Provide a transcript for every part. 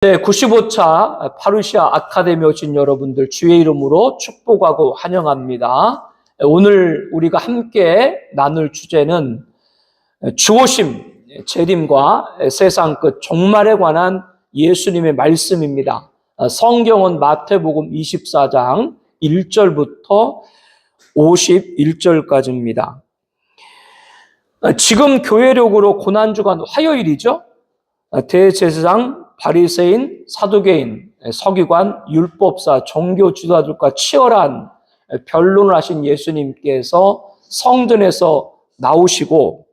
네, 95차 파루시아 아카데미 오신 여러분들 주의 이름으로 축복하고 환영합니다. 오늘 우리가 함께 나눌 주제는 주오심, 재림과 세상 끝 종말에 관한 예수님의 말씀입니다. 성경은 마태복음 24장 1절부터 51절까지입니다. 지금 교회력으로 고난주간 화요일이죠. 대제사장, 바리새인, 사두개인, 서기관, 율법사, 종교 지도자들과 치열한 변론을 하신 예수님께서 성전에서 나오시고,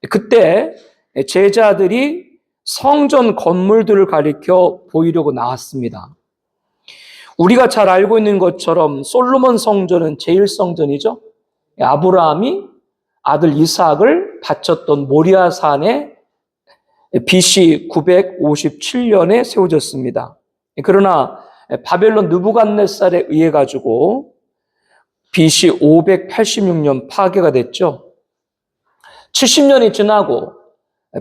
그때 제자들이 성전 건물들을 가리켜 보이려고 나왔습니다. 우리가 잘 알고 있는 것처럼 솔로몬 성전은 제1성전이죠. 아브라함이 아들 이삭을 바쳤던 모리아 산에 BC 957년에 세워졌습니다. 그러나 바벨론 느부갓네살에 의해 가지고 BC 586년 파괴가 됐죠. 70년이 지나고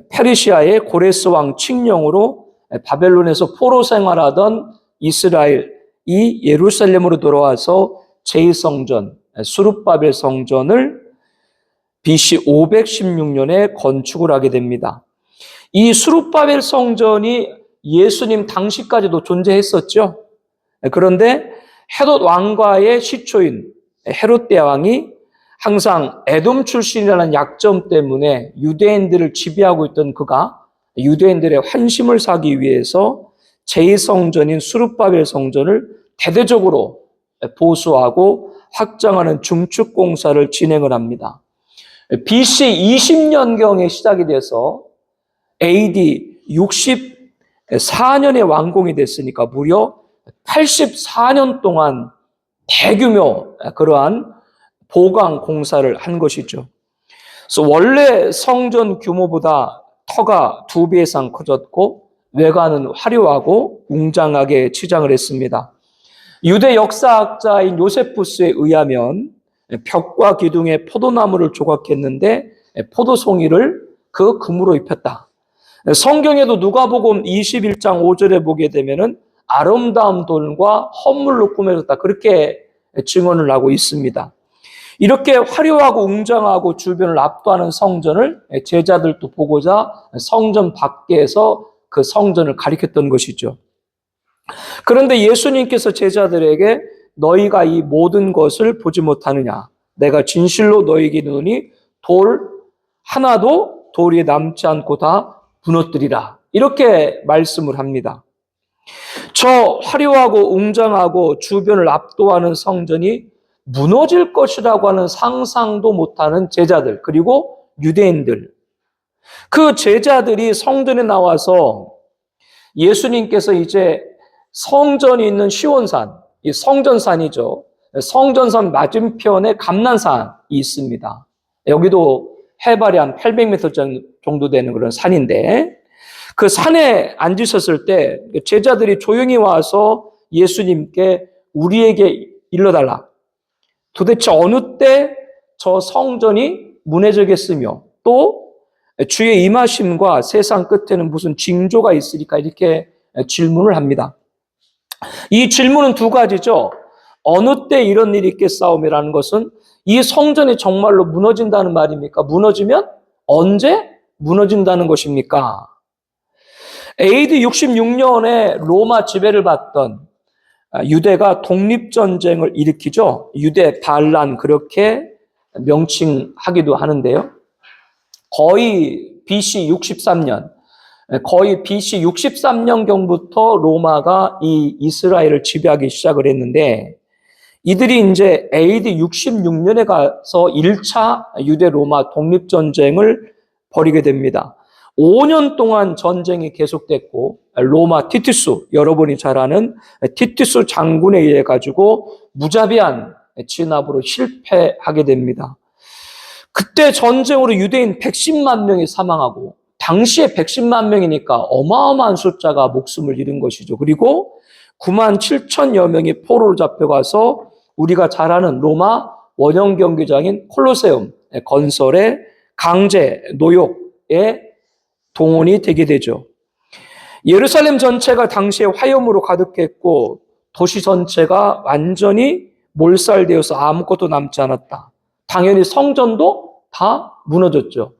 페르시아의 고레스 왕 칙령으로 바벨론에서 포로 생활하던 이스라엘이 예루살렘으로 돌아와서 제2성전 스룹바벨 성전을 BC 516년에 건축을 하게 됩니다. 이 스룹바벨 성전이 예수님 당시까지도 존재했었죠. 그런데 헤롯 왕과의 시초인 헤롯 대왕이 항상 에돔 출신이라는 약점 때문에 유대인들을 지배하고 있던 그가 유대인들의 환심을 사기 위해서 제2성전인 스룹바벨 성전을 대대적으로 보수하고 확장하는 중축 공사를 진행을 합니다. BC 20년경에 시작이 돼서 AD 64년에 완공이 됐으니까 무려 84년 동안 대규모 그러한 보강 공사를 한 것이죠. 그래서 원래 성전 규모보다 터가 2배 이상 커졌고 외관은 화려하고 웅장하게 치장을 했습니다. 유대 역사학자인 요세푸스에 의하면 벽과 기둥에 포도나무를 조각했는데 포도송이를 그 금으로 입혔다. 성경에도 누가복음 21장 5절에 보게 되면은 아름다운 돌과 헌물로 꾸며졌다. 그렇게 증언을 하고 있습니다. 이렇게 화려하고 웅장하고 주변을 압도하는 성전을 제자들도 보고자 성전 밖에서 그 성전을 가리켰던 것이죠. 그런데 예수님께서 제자들에게 너희가 이 모든 것을 보지 못하느냐? 내가 진실로 너희에게 이르노니 돌 하나도 돌 위에 남지 않고 다 무너뜨리라. 이렇게 말씀을 합니다. 저 화려하고 웅장하고 주변을 압도하는 성전이 무너질 것이라고 하는 상상도 못하는 제자들, 그리고 유대인들. 그 제자들이 성전에 나와서 예수님께서 이제 성전이 있는 시온산, 이 성전산이죠. 성전산 맞은편에 감난산이 있습니다. 여기도 해발이 한 800m 정도 되는 그런 산인데 그 산에 앉으셨을 때 제자들이 조용히 와서 예수님께 우리에게 일러달라. 도대체 어느 때 저 성전이 무너지겠으며 또 주의 임하심과 세상 끝에는 무슨 징조가 있으리까 이렇게 질문을 합니다. 이 질문은 두 가지죠. 어느 때 이런 일이 있겠사오매라는 것은 이 성전이 정말로 무너진다는 말입니까? 무너지면 언제 무너진다는 것입니까? AD 66년에 로마 지배를 받던 유대가 독립전쟁을 일으키죠. 유대 반란 그렇게 명칭하기도 하는데요. 거의 BC 63년, 거의 BC 63년경부터 로마가 이 이스라엘을 지배하기 시작을 했는데 이들이 이제 AD 66년에 가서 1차 유대 로마 독립전쟁을 벌이게 됩니다. 5년 동안 전쟁이 계속됐고 로마 티투스, 여러분이 잘 아는 티투스 장군에 의해 가지고 무자비한 진압으로 실패하게 됩니다. 그때 전쟁으로 유대인 110만 명이 사망하고 당시에 110만 명이니까 어마어마한 숫자가 목숨을 잃은 것이죠. 그리고 9만 7천여 명이 포로로 잡혀가서 우리가 잘 아는 로마 원형 경기장인 콜로세움 건설에 강제 노역에 동원이 되게 되죠. 예루살렘 전체가 당시에 화염으로 가득했고 도시 전체가 완전히 몰살되어서 아무것도 남지 않았다. 당연히 성전도 다 무너졌죠.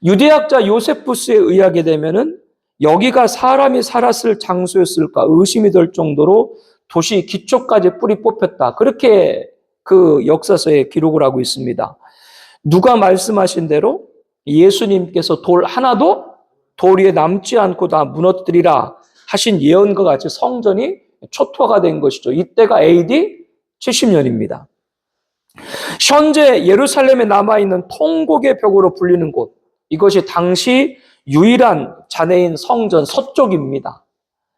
유대학자 요세푸스에 의하게 되면은 여기가 사람이 살았을 장소였을까 의심이 될 정도로 도시 기초까지 뿌리 뽑혔다. 그렇게 그 역사서에 기록을 하고 있습니다. 누가 말씀하신 대로 예수님께서 돌 하나도 돌 위에 남지 않고 다 무너뜨리라 하신 예언과 같이 성전이 초토화가 된 것이죠. 이때가 AD 70년입니다. 현재 예루살렘에 남아있는 통곡의 벽으로 불리는 곳, 이것이 당시 유일한 잔해인 성전 서쪽입니다.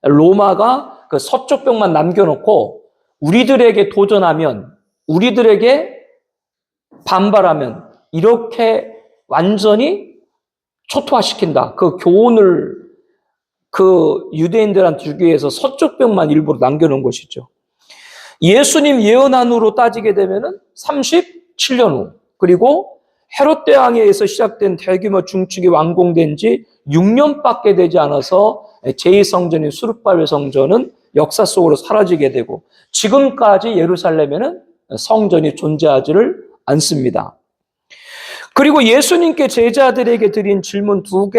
로마가 그 서쪽 벽만 남겨놓고 우리들에게 도전하면, 우리들에게 반발하면 이렇게 완전히 초토화시킨다. 그 교훈을 그 유대인들한테 주기 위해서 서쪽 벽만 일부러 남겨놓은 것이죠. 예수님 예언안으로 따지게 되면은 37년 후, 그리고 헤롯 대왕에 의해서 시작된 대규모 중축이 완공된 지 6년밖에 되지 않아서 제2성전인 수르바벨 성전은 역사 속으로 사라지게 되고 지금까지 예루살렘에는 성전이 존재하지를 않습니다. 그리고 예수님께 제자들이 드린 질문 두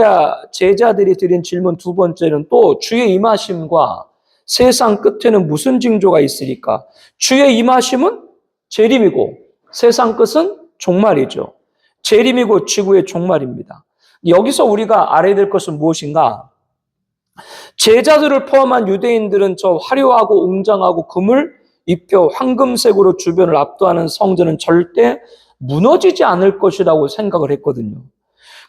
번째는 또 주의 임하심과 세상 끝에는 무슨 징조가 있으리까? 주의 임하심은 재림이고 세상 끝은 종말이죠. 재림이고 지구의 종말입니다. 여기서 우리가 알아야 될 것은 무엇인가? 제자들을 포함한 유대인들은 저 화려하고 웅장하고 금을 입혀 황금색으로 주변을 압도하는 성전은 절대 무너지지 않을 것이라고 생각을 했거든요.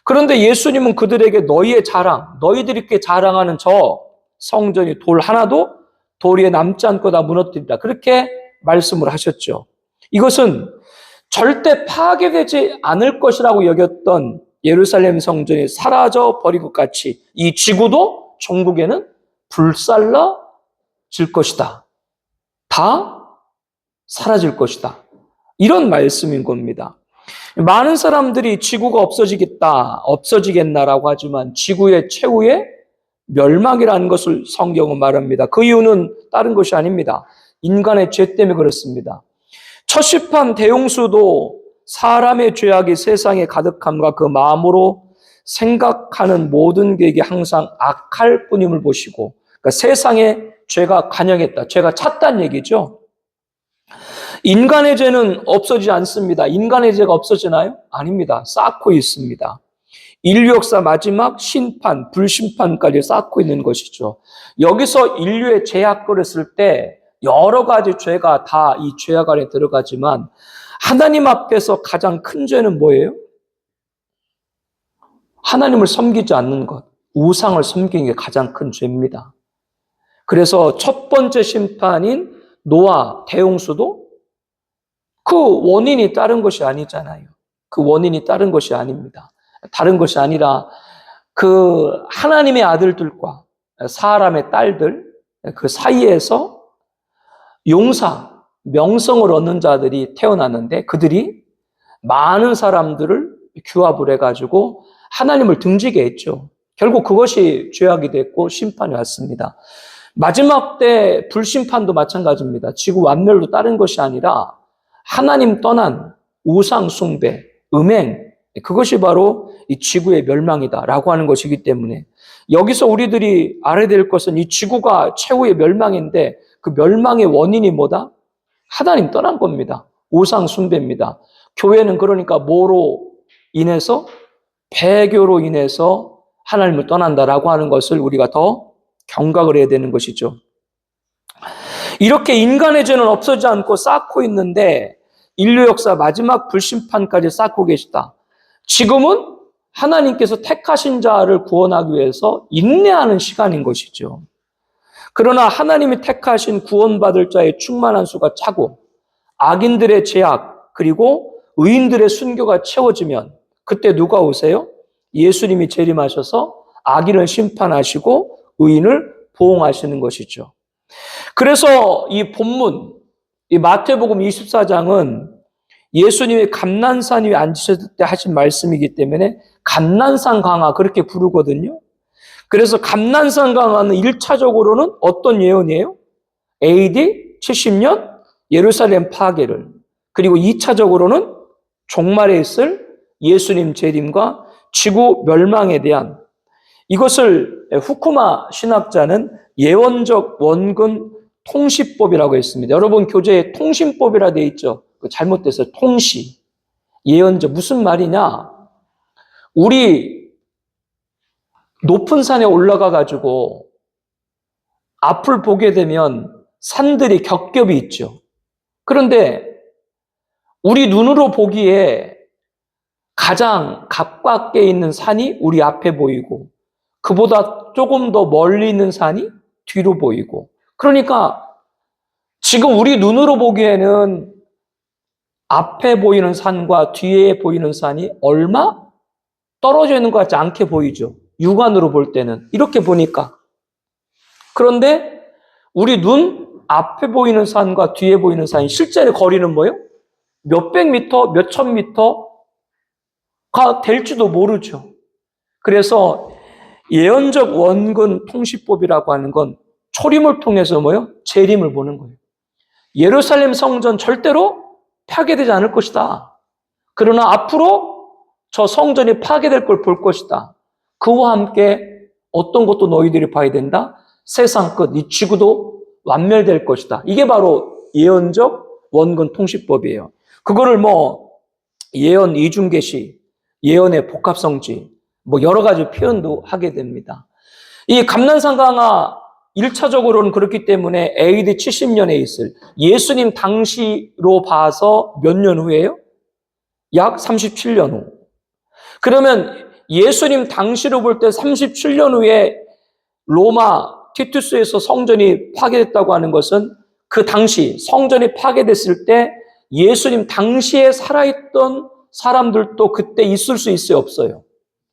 그런데 예수님은 그들에게 너희의 자랑, 너희들이 이렇게 자랑하는 저 성전이 돌 하나도 돌 위에 남지 않고 다 무너뜨린다. 그렇게 말씀을 하셨죠. 이것은 절대 파괴되지 않을 것이라고 여겼던 예루살렘 성전이 사라져 버릴 것 같이 이 지구도 종국에는 불살라질 것이다. 다 사라질 것이다. 이런 말씀인 겁니다. 많은 사람들이 지구가 없어지겠나라고 하지만 지구의 최후의 멸망이라는 것을 성경은 말합니다. 그 이유는 다른 것이 아닙니다. 인간의 죄 때문에 그렇습니다. 첫 시판 대홍수도 사람의 죄악이 세상에 가득함과 그 마음으로 생각하는 모든 계획이 항상 악할 뿐임을 보시고, 그러니까 세상에 죄가 관영했다. 죄가 찼다는 얘기죠. 인간의 죄는 없어지지 않습니다. 인간의 죄가 없어지나요? 아닙니다. 쌓고 있습니다. 인류 역사 마지막 심판, 불심판까지 쌓고 있는 것이죠. 여기서 인류의 죄악 그랬을 때 여러 가지 죄가 다 이 죄악 안에 들어가지만 하나님 앞에서 가장 큰 죄는 뭐예요? 하나님을 섬기지 않는 것, 우상을 섬기는 게 가장 큰 죄입니다. 그래서 첫 번째 심판인 노아 대홍수도 그 원인이 다른 것이 아니잖아요. 그 원인이 다른 것이 아닙니다. 다른 것이 아니라 그 하나님의 아들들과 사람의 딸들 그 사이에서 용사, 명성을 얻는 자들이 태어났는데 그들이 많은 사람들을 규합을 해가지고 하나님을 등지게 했죠. 결국 그것이 죄악이 됐고 심판이 왔습니다. 마지막 때 불심판도 마찬가지입니다. 지구 완멸도 다른 것이 아니라 하나님 떠난 우상 숭배, 음행, 그것이 바로 이 지구의 멸망이다라고 하는 것이기 때문에 여기서 우리들이 알아야 될 것은 이 지구가 최후의 멸망인데 그 멸망의 원인이 뭐다? 하나님 떠난 겁니다. 우상 숭배입니다. 교회는 그러니까 뭐로 인해서? 배교로 인해서 하나님을 떠난다라고 하는 것을 우리가 더 경각을 해야 되는 것이죠. 이렇게 인간의 죄는 없어지지 않고 쌓고 있는데 인류 역사 마지막 불심판까지 쌓고 계시다. 지금은 하나님께서 택하신 자를 구원하기 위해서 인내하는 시간인 것이죠. 그러나 하나님이 택하신 구원받을 자의 충만한 수가 차고 악인들의 죄악 그리고 의인들의 순교가 채워지면 그때 누가 오세요? 예수님이 재림하셔서 악인을 심판하시고 의인을 보응하시는 것이죠. 그래서 이 본문, 이 마태복음 24장은 예수님이 감난산 위에 앉으셨을 때 하신 말씀이기 때문에 감난산 강화 그렇게 부르거든요. 그래서 감난산강화는 1차적으로는 어떤 예언이에요? AD 70년 예루살렘 파괴를, 그리고 2차적으로는 종말에 있을 예수님 재림과 지구 멸망에 대한, 이것을 후쿠마 신학자는 예언적 원근 통시법이라고 했습니다. 여러분 교재에 통신법이라 되어 있죠. 잘못돼서 통시. 예언적 무슨 말이냐? 우리 높은 산에 올라가 가지고 앞을 보게 되면 산들이 겹겹이 있죠. 그런데 우리 눈으로 보기에 가장 가깝게 있는 산이 우리 앞에 보이고, 그보다 조금 더 멀리 있는 산이 뒤로 보이고, 그러니까 지금 우리 눈으로 보기에는 앞에 보이는 산과 뒤에 보이는 산이 얼마 떨어져 있는 것 같지 않게 보이죠. 육안으로 볼 때는 이렇게 보니까. 그런데 우리 눈 앞에 보이는 산과 뒤에 보이는 산이 실제로 거리는 뭐예요? 몇백 미터, 몇천 미터가 될지도 모르죠. 그래서 예언적 원근 통시법이라고 하는 건 초림을 통해서 뭐예요? 재림을 보는 거예요. 예루살렘 성전 절대로 파괴되지 않을 것이다. 그러나 앞으로 저 성전이 파괴될 걸 볼 것이다. 그와 함께 어떤 것도 너희들이 봐야 된다. 세상 끝, 이 지구도 완멸될 것이다. 이게 바로 예언적 원근 통시법이에요. 그거를 예언 이중계시, 예언의 복합성지, 여러 가지 표현도 하게 됩니다. 이 감난산강화 1차적으로는 그렇기 때문에 AD 70년에 있을 예수님 당시로 봐서 몇 년 후예요? 약 37년 후. 그러면 예수님 당시로 볼 때 37년 후에 로마 티투스에서 성전이 파괴됐다고 하는 것은 그 당시 성전이 파괴됐을 때 예수님 당시에 살아있던 사람들도 그때 있을 수 있어요, 없어요?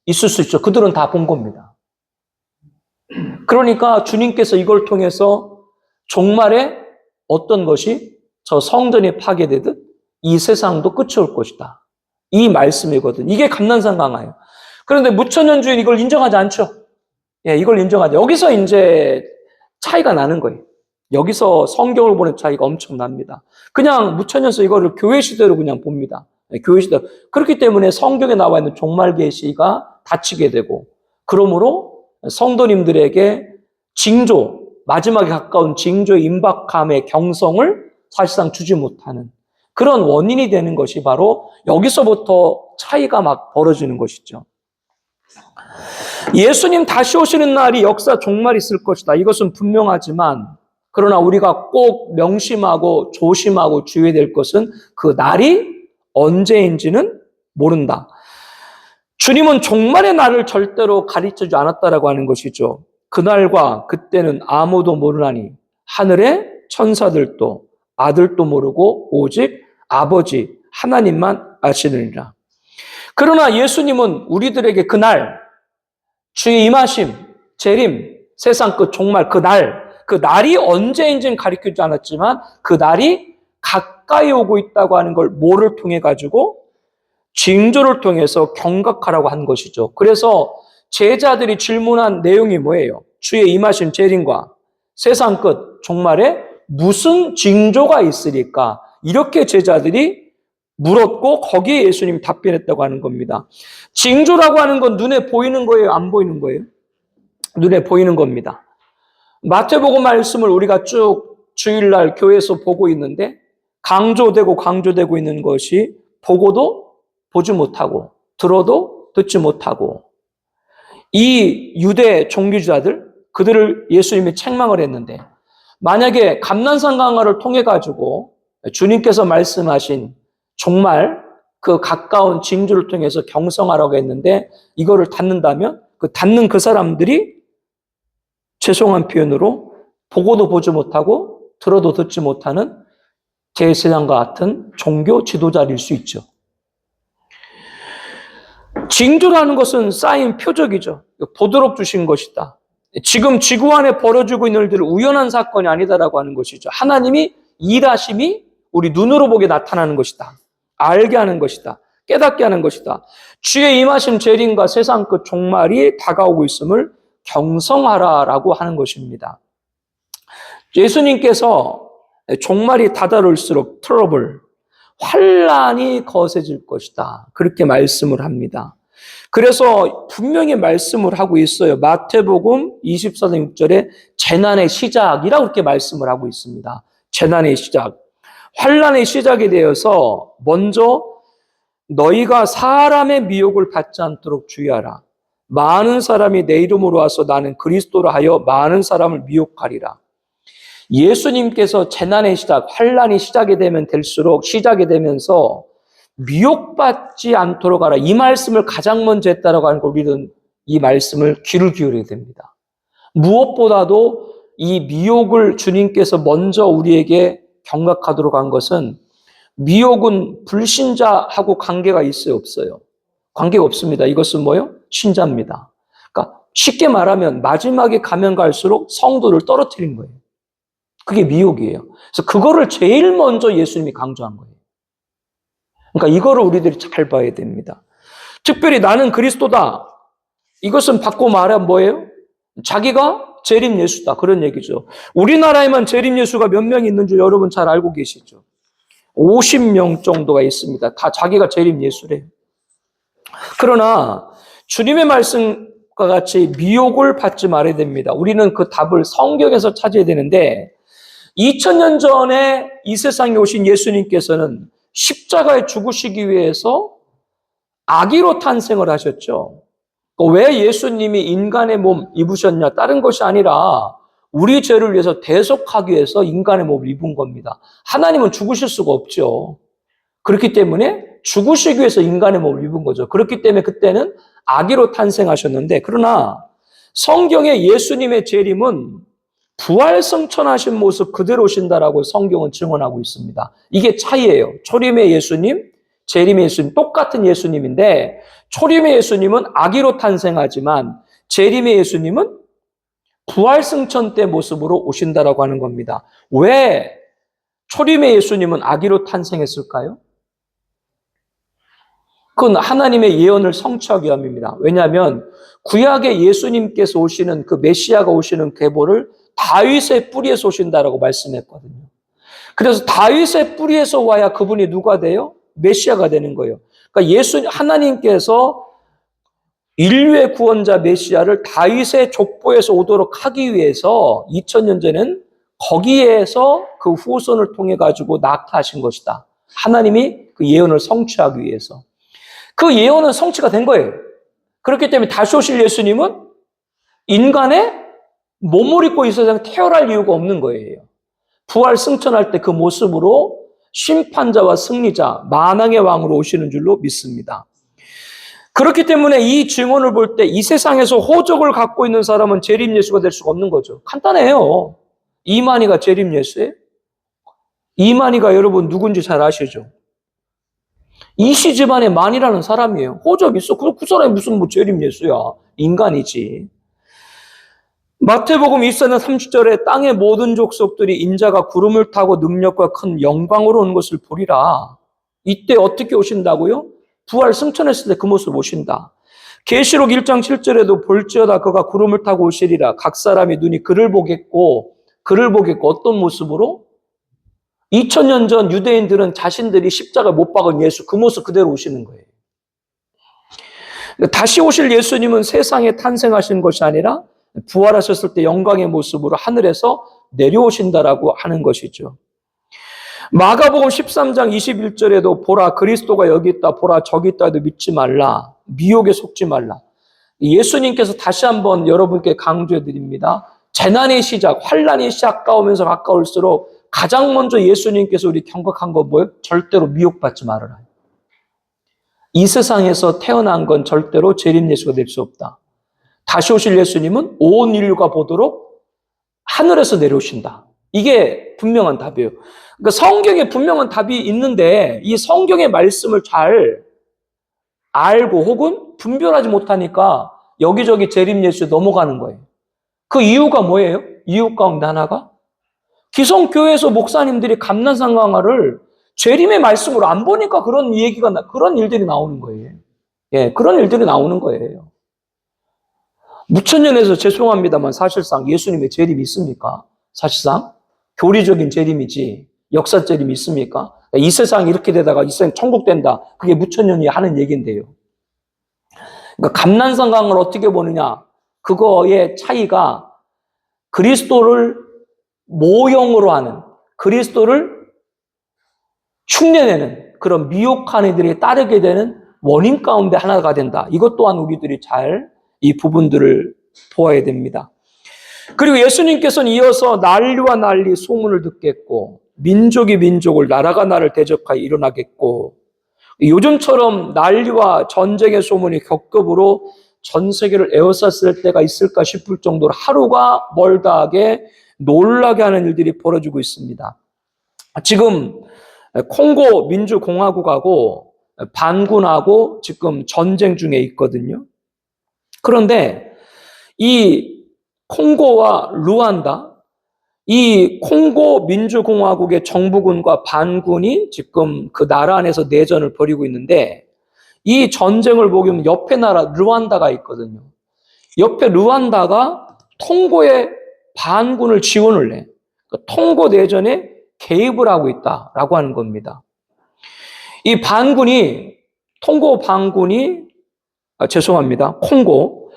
있을 수 있죠. 그들은 다 본 겁니다. 그러니까 주님께서 이걸 통해서 종말에 어떤 것이 저 성전이 파괴되듯 이 세상도 끝이 올 것이다. 이 말씀이거든. 이게 감난산강화예요. 그런데 무천년주의 이걸 인정하지 않죠. 예, 이걸 인정하죠. 여기서 이제 차이가 나는 거예요. 여기서 성경을 보는 차이가 엄청납니다. 그냥 무천년서 이거를 교회 시대로 그냥 봅니다. 예, 교회 시대. 그렇기 때문에 성경에 나와 있는 종말 계시가 닫히게 되고, 그러므로 성도님들에게 징조, 마지막에 가까운 징조의 임박함의 경성을 사실상 주지 못하는 그런 원인이 되는 것이 바로 여기서부터 차이가 막 벌어지는 것이죠. 예수님 다시 오시는 날이 역사 종말이 있을 것이다. 이것은 분명하지만, 그러나 우리가 꼭 명심하고 조심하고 주의해야 될 것은 그 날이 언제인지는 모른다. 주님은 종말의 날을 절대로 가르쳐주지 않았다라고 하는 것이죠. 그날과 그때는 아무도 모르나니 하늘의 천사들도 아들도 모르고 오직 아버지 하나님만 아시느니라. 그러나 예수님은 우리들에게 그날, 주의 임하심, 재림, 세상 끝 종말 그 날이 언제인지는 가르쳐주지 않았지만 그 날이 가까이 오고 있다고 하는 걸 뭐를 통해 가지고? 징조를 통해서 경각하라고 한 것이죠. 그래서 제자들이 질문한 내용이 뭐예요? 주의 임하신 재림과 세상 끝 종말에 무슨 징조가 있으리까? 이렇게 제자들이 물었고 거기에 예수님이 답변했다고 하는 겁니다. 징조라고 하는 건 눈에 보이는 거예요? 안 보이는 거예요? 눈에 보이는 겁니다. 마태복음 말씀을 우리가 쭉 주일날 교회에서 보고 있는데 강조되고 있는 것이 보고도 보지 못하고 들어도 듣지 못하고, 이 유대 종교주자들, 그들을 예수님이 책망을 했는데, 만약에 감난산강화를 통해 가지고 주님께서 말씀하신 정말 그 가까운 징조를 통해서 경성하라고 했는데 이거를 닫는다면 닫는 그 사람들이 죄송한 표현으로 보고도 보지 못하고 들어도 듣지 못하는 제사장과 같은 종교 지도자일 수 있죠. 징조라는 것은 쌓인 표적이죠. 보도록 주신 것이다. 지금 지구 안에 벌어지고 있는 일들은 우연한 사건이 아니다라고 하는 것이죠. 하나님이 일하심이 우리 눈으로 보게 나타나는 것이다. 알게 하는 것이다. 깨닫게 하는 것이다. 주의 임하신 재림과 세상 끝 종말이 다가오고 있음을 경성하라라고 하는 것입니다. 예수님께서 종말이 다다를수록 트러블, 환난이 거세질 것이다. 그렇게 말씀을 합니다. 그래서 분명히 말씀을 하고 있어요. 마태복음 24장 6절에 재난의 시작이라고 그렇게 말씀을 하고 있습니다. 재난의 시작. 환난의 시작이 되어서 먼저 너희가 사람의 미혹을 받지 않도록 주의하라. 많은 사람이 내 이름으로 와서 나는 그리스도라 하여 많은 사람을 미혹하리라. 예수님께서 재난의 시작, 환난이 시작이 되면 될수록 시작이 되면서 미혹받지 않도록 하라. 이 말씀을 가장 먼저 했다라고 하는 걸 우리는 이 말씀을 귀를 기울여야 됩니다. 무엇보다도 이 미혹을 주님께서 먼저 우리에게 경각하도록 한 것은 미혹은 불신자하고 관계가 있어요, 없어요? 관계가 없습니다. 이것은 뭐예요? 신자입니다. 그러니까 쉽게 말하면 마지막에 가면 갈수록 성도를 떨어뜨린 거예요. 그게 미혹이에요. 그래서 그거를 제일 먼저 예수님이 강조한 거예요. 그러니까 이거를 우리들이 잘 봐야 됩니다. 특별히 나는 그리스도다. 이것은 바꿔 말하면 뭐예요? 자기가 재림 예수다. 그런 얘기죠. 우리나라에만 재림 예수가 몇 명 있는 줄 여러분 잘 알고 계시죠? 50명 정도가 있습니다. 다 자기가 재림 예수래요. 그러나 주님의 말씀과 같이 미혹을 받지 말아야 됩니다. 우리는 그 답을 성경에서 찾아야 되는데 2000년 전에 이 세상에 오신 예수님께서는 십자가에 죽으시기 위해서 아기로 탄생을 하셨죠. 왜 예수님이 인간의 몸 입으셨냐? 다른 것이 아니라 우리 죄를 위해서 대속하기 위해서 인간의 몸을 입은 겁니다. 하나님은 죽으실 수가 없죠. 그렇기 때문에 죽으시기 위해서 인간의 몸을 입은 거죠. 그렇기 때문에 그때는 아기로 탄생하셨는데, 그러나 성경의 예수님의 재림은 부활 승천하신 모습 그대로 오신다라고 성경은 증언하고 있습니다. 이게 차이예요. 초림의 예수님, 재림의 예수님 똑같은 예수님인데 초림의 예수님은 아기로 탄생하지만 재림의 예수님은 부활 승천 때 모습으로 오신다라고 하는 겁니다. 왜 초림의 예수님은 아기로 탄생했을까요? 그건 하나님의 예언을 성취하기 위함입니다. 왜냐하면 구약의 예수님께서 오시는 그 메시아가 오시는 계보를 다윗의 뿌리에서 오신다라고 말씀했거든요. 그래서 다윗의 뿌리에서 와야 그분이 누가 돼요? 메시아가 되는 거예요. 그러니까 하나님께서 인류의 구원자 메시아를 다윗의 족보에서 오도록 하기 위해서 2000년 전에는 거기에서 그 후손을 통해 가지고 낙타하신 것이다. 하나님이 그 예언을 성취하기 위해서. 그 예언은 성취가 된 거예요. 그렇기 때문에 다시 오실 예수님은 인간의 몸을 입고 이 세상에 태어날 이유가 없는 거예요. 부활 승천할 때 그 모습으로 심판자와 승리자, 만왕의 왕으로 오시는 줄로 믿습니다. 그렇기 때문에 이 증언을 볼 때 이 세상에서 호적을 갖고 있는 사람은 재림 예수가 될 수가 없는 거죠. 간단해요. 이만희가 재림 예수예요? 이만희가 여러분 누군지 잘 아시죠? 이시 집안의 만이라는 사람이에요. 호적 있어. 그 사람이 무슨 뭐 재림 예수야. 인간이지. 마태복음 24장 30절에 땅의 모든 족속들이 인자가 구름을 타고 능력과 큰 영광으로 오는 것을 보리라. 이때 어떻게 오신다고요? 부활 승천했을 때 그 모습을 오신다. 계시록 1장 7절에도 볼지어다 그가 구름을 타고 오시리라. 각 사람이 눈이 그를 보겠고 어떤 모습으로? 2000년 전 유대인들은 자신들이 십자가에 못 박은 예수 그 모습 그대로 오시는 거예요. 다시 오실 예수님은 세상에 탄생하신 것이 아니라 부활하셨을 때 영광의 모습으로 하늘에서 내려오신다라고 하는 것이죠. 마가복음 13장 21절에도 보라 그리스도가 여기 있다 보라 저기 있다 해도 믿지 말라. 미혹에 속지 말라. 예수님께서 다시 한번 여러분께 강조해 드립니다. 재난의 시작, 환난이 가까우면서 가까울수록 가장 먼저 예수님께서 우리 경각한 건 뭐예요? 절대로 미혹받지 말아라. 이 세상에서 태어난 건 절대로 재림 예수가 될 수 없다. 다시 오실 예수님은 온 인류가 보도록 하늘에서 내려오신다. 이게 분명한 답이에요. 그러니까 성경에 분명한 답이 있는데 이 성경의 말씀을 잘 알고 혹은 분별하지 못하니까 여기저기 재림 예수에 넘어가는 거예요. 그 이유가 뭐예요? 이유 가운데 하나가 기성교회에서 목사님들이 감난산 강화를 재림의 말씀으로 안 보니까 그런 일들이 나오는 거예요. 예, 그런 일들이 나오는 거예요. 무천년에서 죄송합니다만 사실상 예수님의 재림이 있습니까? 사실상 교리적인 재림이지 역사 재림이 있습니까? 이 세상이 이렇게 되다가 이 세상 천국 된다. 그게 무천년이 하는 얘기인데요. 그러니까 감난성강을 어떻게 보느냐? 그거의 차이가 그리스도를 모형으로 하는, 그리스도를 흉내내는 그런 미혹한 이들이 따르게 되는 원인 가운데 하나가 된다. 이것 또한 우리들이 잘 이 부분들을 보아야 됩니다. 그리고 예수님께서는 이어서 난리와 난리 소문을 듣겠고, 민족이 민족을, 나라가 나라를 대적하여 일어나겠고, 요즘처럼 난리와 전쟁의 소문이 겹겹으로 전 세계를 에워쌌을 때가 있을까 싶을 정도로 하루가 멀다하게 놀라게 하는 일들이 벌어지고 있습니다. 지금 콩고 민주공화국하고 반군하고 지금 전쟁 중에 있거든요. 그런데 이 콩고와 루안다, 이 콩고 민주공화국의 정부군과 반군이 지금 그 나라 안에서 내전을 벌이고 있는데, 이 전쟁을 보면 옆에 나라 루안다가 있거든요. 옆에 루안다가 통고의 반군을 지원을 해. 통고 내전에 개입을 하고 있다라고 하는 겁니다. 이 반군이, 통고 반군이, 죄송합니다. 콩고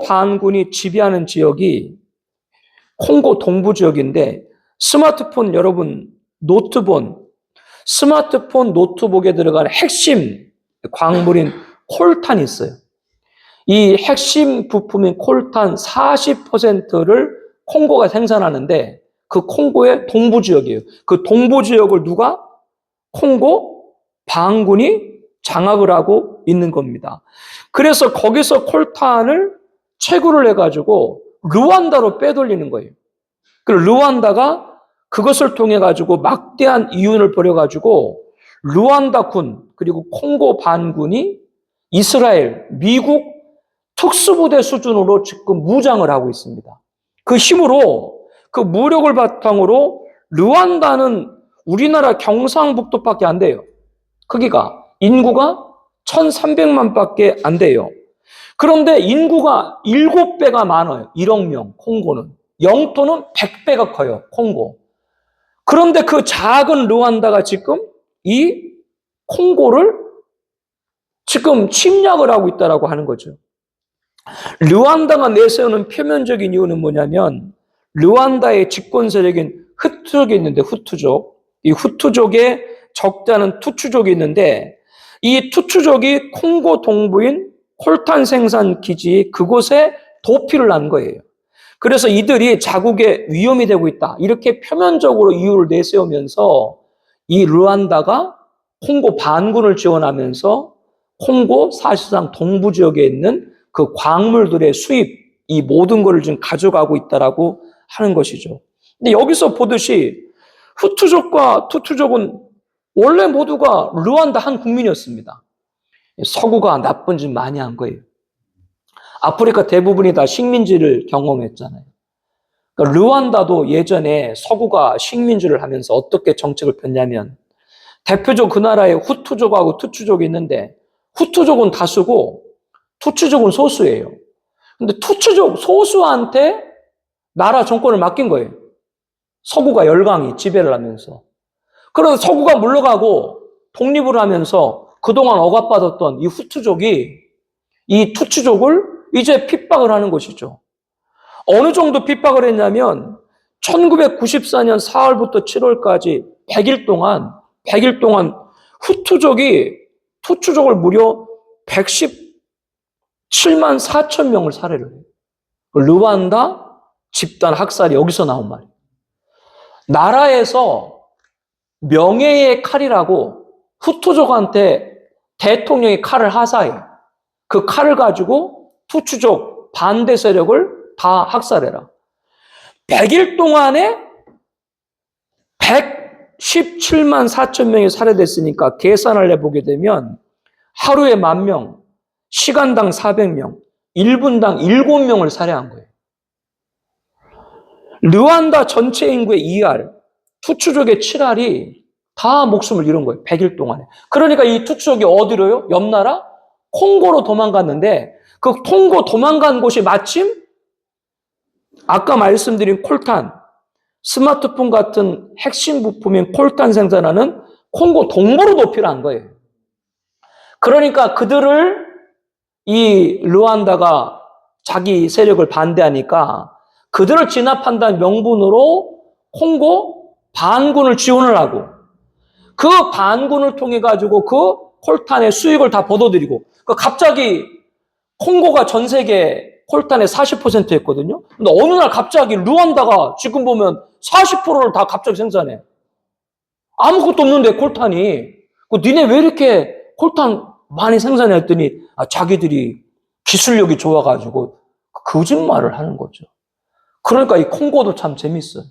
반군이 지배하는 지역이 콩고 동부 지역인데, 스마트폰 여러분, 스마트폰 노트북에 들어가는 핵심 광물인 콜탄이 있어요. 이 핵심 부품인 콜탄 40%를 콩고가 생산하는데, 그 콩고의 동부 지역이에요. 그 동부 지역을 누가? 콩고 반군이 장악을 하고 있는 겁니다. 그래서 거기서 콜탄을 채굴을 해가지고 루안다로 빼돌리는 거예요. 그리고 루안다가 그것을 통해 가지고 막대한 이윤을 벌여가지고 루안다 군 그리고 콩고 반군이 이스라엘, 미국 특수부대 수준으로 지금 무장을 하고 있습니다. 그 힘으로, 그 무력을 바탕으로 루안다는 우리나라 경상북도밖에 안 돼요. 크기가, 인구가 1,300만 밖에 안 돼요. 그런데 인구가 7배가 많아요. 1억 명, 콩고는. 영토는 100배가 커요, 콩고. 그런데 그 작은 루안다가 지금 이 콩고를 지금 침략을 하고 있다고 하는 거죠. 르완다가 내세우는 표면적인 이유는 뭐냐면, 르완다의 집권 세력인 후투족이 있는데, 이 후투족의 적자는 투추족이 있는데, 이 투추족이 콩고 동부인 콜탄 생산 기지 그곳에 도피를 한 거예요. 그래서 이들이 자국의 위험이 되고 있다, 이렇게 표면적으로 이유를 내세우면서 이 르완다가 콩고 반군을 지원하면서 콩고 사실상 동부 지역에 있는 그 광물들의 수입, 이 모든 것을 지금 가져가고 있다라고 하는 것이죠. 근데 여기서 보듯이 후투족과 투투족은 원래 모두가 르완다 한 국민이었습니다. 서구가 나쁜 짓 많이 한 거예요. 아프리카 대부분이 다 식민지를 경험했잖아요. 그러니까 르완다도 예전에 서구가 식민지를 하면서 어떻게 정책을 폈냐면, 대표적 그 나라에 후투족하고 투추족이 있는데, 후투족은 다수고 투추족은 소수예요. 근데 투추족 소수한테 나라 정권을 맡긴 거예요. 서구가 열강이 지배를 하면서. 그래서 서구가 물러가고 독립을 하면서 그동안 억압받았던 이 후투족이 이 투추족을 이제 핍박을 하는 것이죠. 어느 정도 핍박을 했냐면 1994년 4월부터 7월까지 100일 동안 후투족이 투추족을 무려 117만 4천 명을 살해를 해요. 르완다 집단 학살이 여기서 나온 말이에요. 나라에서 명예의 칼이라고 후투족한테 대통령이 칼을 하사해요. 그 칼을 가지고 투추족 반대 세력을 다 학살해라. 100일 동안에 117만 4천 명이 살해됐으니까 계산을 해보게 되면 하루에 10,000명, 시간당 400명, 1분당 7명을 살해한 거예요. 르완다 전체 인구의 2할, 투추족의 7할이 다 목숨을 잃은 거예요. 100일 동안에. 그러니까 이 투추족이 어디로요? 옆 나라 콩고로 도망갔는데, 그 통고 도망간 곳이 마침 아까 말씀드린 콜탄, 스마트폰 같은 핵심 부품인 콜탄 생산하는 콩고 동부로 도피한 거예요. 그러니까 그들을 이 르완다가 자기 세력을 반대하니까 그들을 진압한다는 명분으로 콩고 반군을 지원을 하고 그 반군을 통해 가지고 그 콜탄의 수익을 다 벗어들이고 갑자기 콩고가 전 세계 콜탄의 40%였거든요. 근데 어느 날 갑자기 르완다가 지금 보면 40%를 다 갑자기 생산해. 아무것도 없는데 콜탄이. 니네 왜 이렇게 콜탄 많이 생산했더니 자기들이 기술력이 좋아가지고 거짓말을 하는 거죠. 그러니까 이 콩고도 참 재밌어요.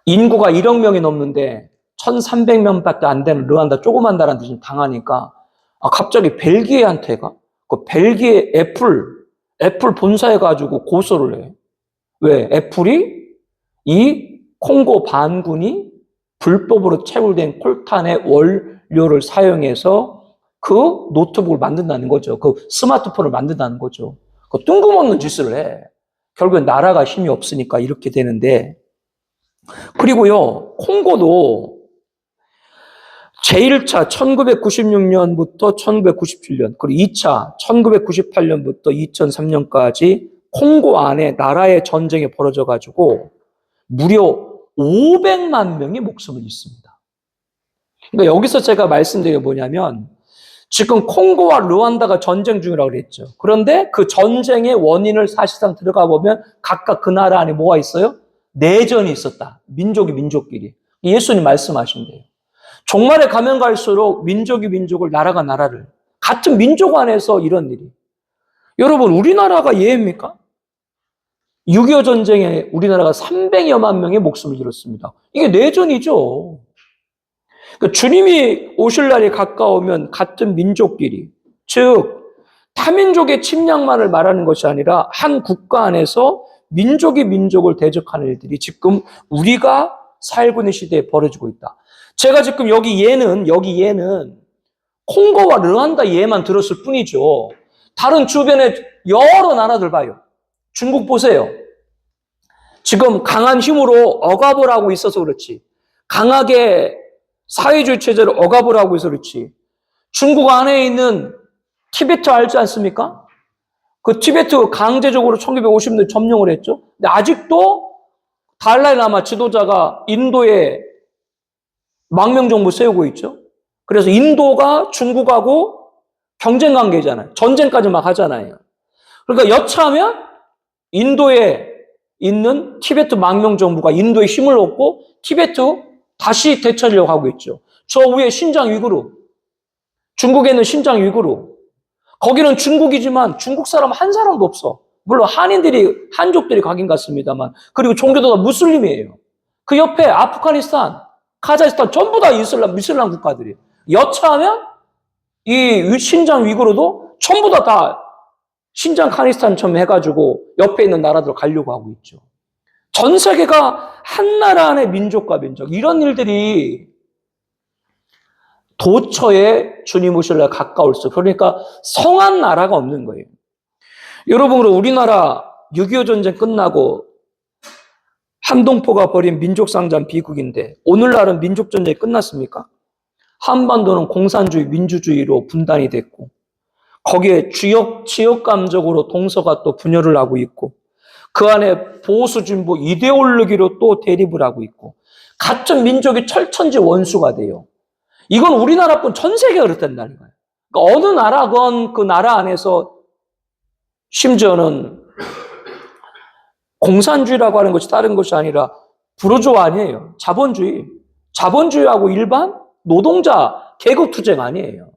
인구가 1억 명이 넘는데 1,300명밖에 안 되는 르완다 조그만 나라한테 지금 당하니까 갑자기 벨기에한테가 그 벨기에 애플 본사에 가지고 고소를 해요. 왜? 애플이 이 콩고 반군이 불법으로 채굴된 콜탄의 원료를 사용해서 그 노트북을 만든다는 거죠. 그 스마트폰을 만든다는 거죠. 그 뜬금없는 짓을 해. 결국엔 나라가 힘이 없으니까 이렇게 되는데, 그리고요, 콩고도 제1차 1996년부터 1997년, 그리고 2차 1998년부터 2003년까지 콩고 안에 나라의 전쟁이 벌어져가지고 무려 500만 명이 목숨을 잃습니다. 그러니까 여기서 제가 말씀드린 게 뭐냐면 지금 콩고와 르완다가 전쟁 중이라고 그랬죠. 그런데 그 전쟁의 원인을 사실상 들어가 보면 각각 그 나라 안에 뭐가 있어요? 내전이 있었다. 민족이 민족끼리. 예수님 말씀하신대요. 종말에 가면 갈수록 민족이 민족을, 나라가 나라를, 같은 민족 안에서 이런 일이. 여러분, 우리나라가 예입니까? 6.25 전쟁에 우리나라가 300여만 명의 목숨을 잃었습니다. 이게 내전이죠. 그러니까 주님이 오실 날이 가까우면 같은 민족끼리, 즉 타민족의 침략만을 말하는 것이 아니라 한 국가 안에서 민족이 민족을 대적하는 일들이 지금 우리가 살고 있는 시대에 벌어지고 있다. 제가 지금 여기 예는 콩고와 르완다 예만 들었을 뿐이죠. 다른 주변에 여러 나라들 봐요. 중국 보세요. 지금 강한 힘으로 억압을 하고 있어서 그렇지. 강하게 사회주의 체제를 억압을 하고 있어서 그렇지. 중국 안에 있는 티베트 알지 않습니까? 그 티베트 강제적으로 1950년대 점령을 했죠. 근데 아직도 달라이라마 지도자가 인도에 망명정부 세우고 있죠. 그래서 인도가 중국하고 경쟁 관계잖아요. 전쟁까지 막 하잖아요. 그러니까 여차하면 인도에 있는 티베트 망명정부가 인도에 힘을 얻고 티베트 다시 되찾으려고 하고 있죠. 저 위에 신장 위구르. 중국에는 신장 위구르. 거기는 중국이지만 중국 사람 한 사람도 없어. 물론 한족들이 가긴 갔습니다만. 그리고 종교도 다 무슬림이에요. 그 옆에 아프가니스탄, 카자흐스탄 전부 다 이슬람 국가들이에요. 여차하면 이 신장 위구르도 전부 다 신장 카니스탄처럼 해가지고 옆에 있는 나라들 가려고 하고 있죠. 전 세계가 한 나라 안의 민족과 민족, 이런 일들이 도처에 주님 오실 날 가까울수록, 그러니까 성한 나라가 없는 거예요. 여러분, 우리나라 6.25 전쟁 끝나고 한동포가 벌인 민족상장 비극인데 오늘날은 민족전쟁이 끝났습니까? 한반도는 공산주의, 민주주의로 분단이 됐고 거기에 지역감적으로 동서가 또 분열을 하고 있고 그 안에 보수 진보 이데올로기로 또 대립을 하고 있고 같은 민족이 철천지 원수가 돼요. 이건 우리나라뿐 전 세계가 그렇단다는 거예요. 그러니까 어느 나라건 그 나라 안에서 심지어는 공산주의라고 하는 것이 다른 것이 아니라 부르주아 아니에요. 자본주의하고 일반 노동자 계급투쟁 아니에요.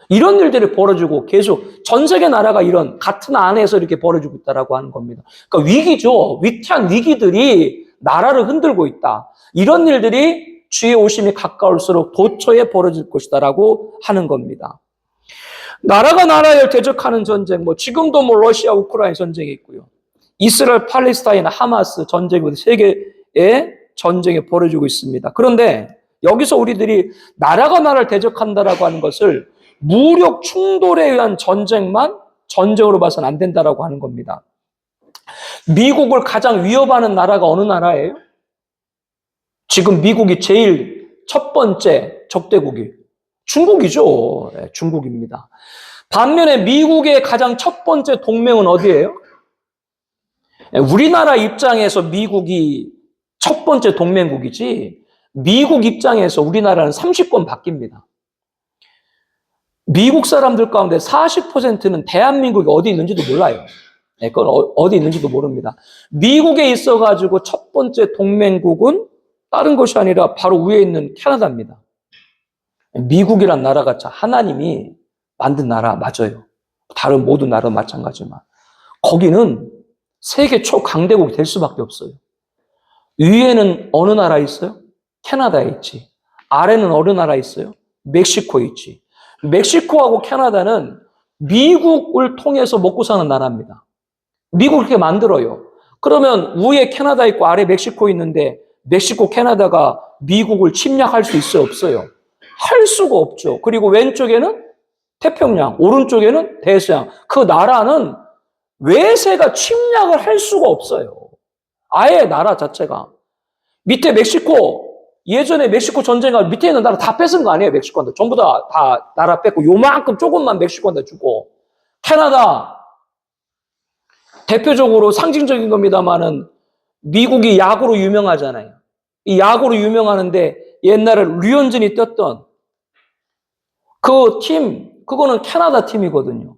이런 일들이 벌어지고 계속 전 세계 나라가 이런 같은 안에서 이렇게 벌어지고 있다라고 하는 겁니다. 그러니까 위기죠. 위태한 위기들이 나라를 흔들고 있다. 이런 일들이 주의 오심이 가까울수록 도처에 벌어질 것이다라고 하는 겁니다. 나라가 나라를 대적하는 전쟁, 지금도 러시아 우크라이나 전쟁이 있고요. 이스라엘 팔레스타인 하마스 전쟁이 세계의 전쟁이 벌어지고 있습니다. 그런데 여기서 우리들이 나라가 나라를 대적한다라고 하는 것을 무력 충돌에 의한 전쟁만 전쟁으로 봐서는 안 된다라고 하는 겁니다. 미국을 가장 위협하는 나라가 어느 나라예요? 지금 미국이 제일 첫 번째 적대국이 중국이죠. 네, 중국입니다. 반면에 미국의 가장 첫 번째 동맹은 어디예요? 우리나라 입장에서 미국이 첫 번째 동맹국이지 미국 입장에서 우리나라는 30권 바뀝니다. 미국 사람들 가운데 40%는 대한민국이 어디 있는지도 몰라요. 네, 그건 어디 있는지도 모릅니다. 미국에 있어가지고 첫 번째 동맹국은 다른 것이 아니라 바로 위에 있는 캐나다입니다. 미국이란 나라가 하나님이 만든 나라 맞아요. 다른 모든 나라도 마찬가지지만 거기는 세계 초강대국이 될 수밖에 없어요. 위에는 어느 나라에 있어요? 캐나다에 있지. 아래는 어느 나라에 있어요? 멕시코에 있지. 멕시코하고 캐나다는 미국을 통해서 먹고 사는 나라입니다. 미국을 그렇게 만들어요. 그러면 위에 캐나다 있고 아래 멕시코 있는데 멕시코, 캐나다가 미국을 침략할 수 있어요? 없어요? 할 수가 없죠. 그리고 왼쪽에는 태평양, 오른쪽에는 대서양. 그 나라는 외세가 침략을 할 수가 없어요. 아예 나라 자체가. 밑에 멕시코, 예전에 멕시코 전쟁가 밑에 있는 나라 다 뺏은 거 아니에요, 멕시코한테. 전부 다 나라 뺏고 요만큼 조금만 멕시코한테 주고. 캐나다, 대표적으로 상징적인 겁니다만은 미국이 야구로 유명하잖아요. 이 야구로 유명하는데 옛날에 류현진이 뛰었던 그 팀, 그거는 캐나다 팀이거든요.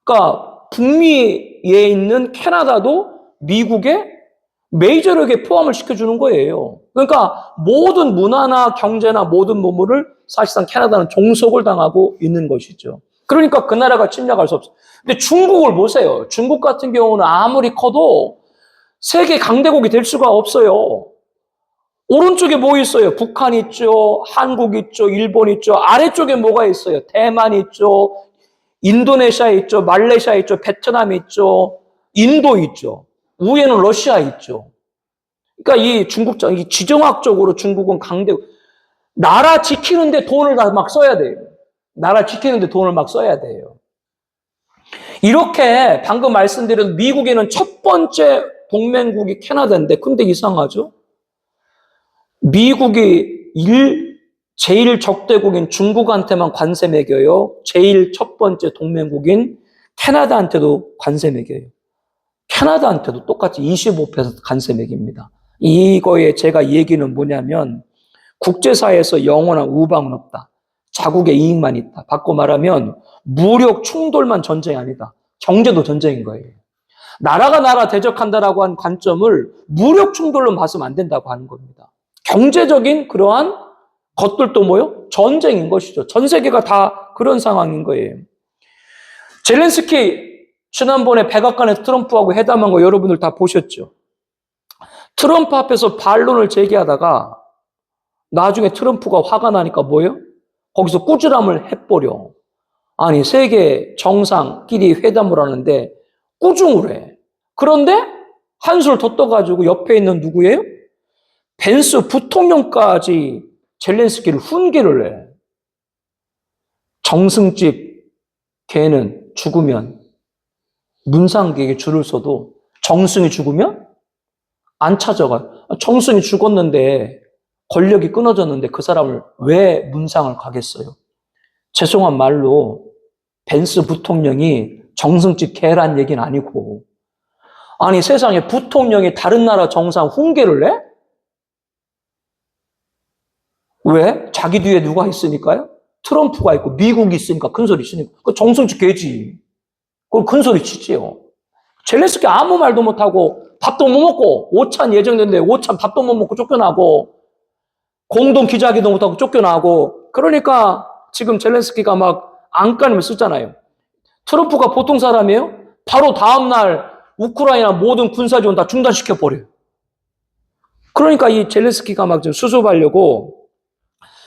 그러니까 북미에 있는 캐나다도 미국의 메이저리그에 포함을 시켜주는 거예요. 그러니까 모든 문화나 경제나 모든 부분을 사실상 캐나다는 종속을 당하고 있는 것이죠. 그러니까 그 나라가 침략할 수 없어요. 근데 중국을 보세요. 중국 같은 경우는 아무리 커도 세계 강대국이 될 수가 없어요. 오른쪽에 뭐 있어요? 북한 있죠, 한국 있죠, 일본 있죠. 아래쪽에 뭐가 있어요? 대만 있죠, 인도네시아 있죠, 말레이시아 있죠, 베트남 있죠, 인도 있죠. 위에는 러시아 있죠. 그러니까 이 이 지정학적으로 중국은 강대국. 나라 지키는데 돈을 다 막 써야 돼요. 나라 지키는데 돈을 막 써야 돼요. 이렇게 방금 말씀드린 미국에는 첫 번째 동맹국이 캐나다인데, 근데 이상하죠? 미국이 제일 적대국인 중국한테만 관세 매겨요. 제일 첫 번째 동맹국인 캐나다한테도 관세 매겨요. 캐나다한테도 똑같이 25% 관세 매깁니다. 이거에 제가 얘기는 뭐냐면 국제사회에서 영원한 우방은 없다. 자국의 이익만 있다. 바꿔 말하면 무력 충돌만 전쟁이 아니다. 경제도 전쟁인 거예요. 나라가 나라 대적한다라고 하는 관점을 무력 충돌로 봐서는 안 된다고 하는 겁니다. 경제적인 그러한 것들도 뭐요? 전쟁인 것이죠. 전 세계가 다 그런 상황인 거예요. 젤렌스키 지난번에 백악관에서 트럼프하고 회담한 거 여러분들 다 보셨죠? 트럼프 앞에서 반론을 제기하다가 나중에 트럼프가 화가 나니까 뭐예요? 거기서 꾸지람을 해버려. 아니, 세계 정상끼리 회담을 하는데 꾸중을 해. 그런데 한술 더 떠가지고 옆에 있는 누구예요? 벤스 부통령까지 젤렌스키를 훈계를 해. 정승집 걔는 죽으면 문상객에 줄을 서도 정승이 죽으면 안 찾아가요. 정승이 죽었는데 권력이 끊어졌는데 그 사람을 왜 문상을 가겠어요? 죄송한 말로 벤스 부통령이 정승집 개란 얘기는 아니고, 아니 세상에 부통령이 다른 나라 정상 훈계를 해? 왜? 자기 뒤에 누가 있으니까요? 트럼프가 있고 미국이 있으니까 큰소리 치니까. 그 정승집 개지. 그걸 큰소리 치지요. 젤렌스키 아무 말도 못하고 밥도 못 먹고 오찬 예정됐는데 오찬 밥도 못 먹고 쫓겨나고 공동 기자회견도 못하고 쫓겨나고. 그러니까 지금 젤렌스키가 막 안간힘을 쓰잖아요. 트럼프가 보통 사람이에요? 바로 다음날 우크라이나 모든 군사지원 다 중단시켜버려요. 그러니까 이 젤렌스키가 막 좀 수습하려고